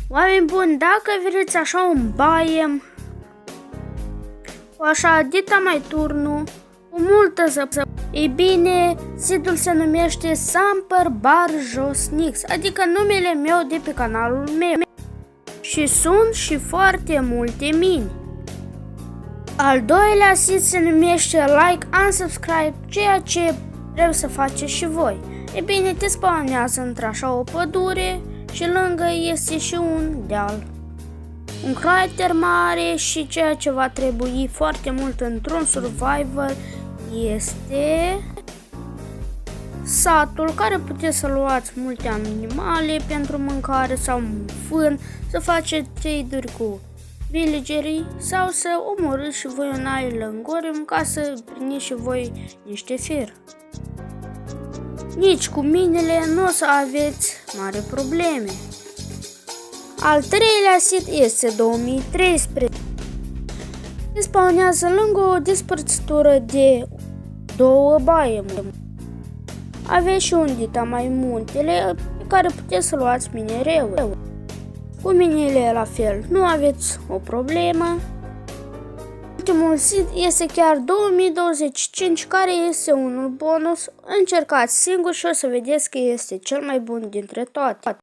Oameni buni, dacă vreți așa un baie, o așa dita mai turnu, cu multă zăpă, ei bine, sidul se numește Samper Bar Josnix, adică numele meu de pe canalul meu. Și sunt și foarte multe mini. Al doilea sit se numește Like and Subscribe, ceea ce trebuie să faceți și voi. E bine, te spawnează într-așa o pădure și lângă este și un deal. Un crater mare și ceea ce va trebui foarte mult într-un survivor este satul, care puteți să luați multe animale pentru mâncare sau fân, să faceți trade-uri cu villagerii sau să omorâți și voi un island golem ca să primiți și voi niște fier. Nici cu minele nu o să aveți mari probleme. Al treilea sit este 2013. Se spawnează lângă o despărțitură de două biome. Aveți și un dita mai muntele pe care puteți să luați minereu. Cu minele la fel nu aveți o problemă. Ultimul sit este chiar 2025, care este unul bonus. Încercați singur și o să vedeți că este cel mai bun dintre toate.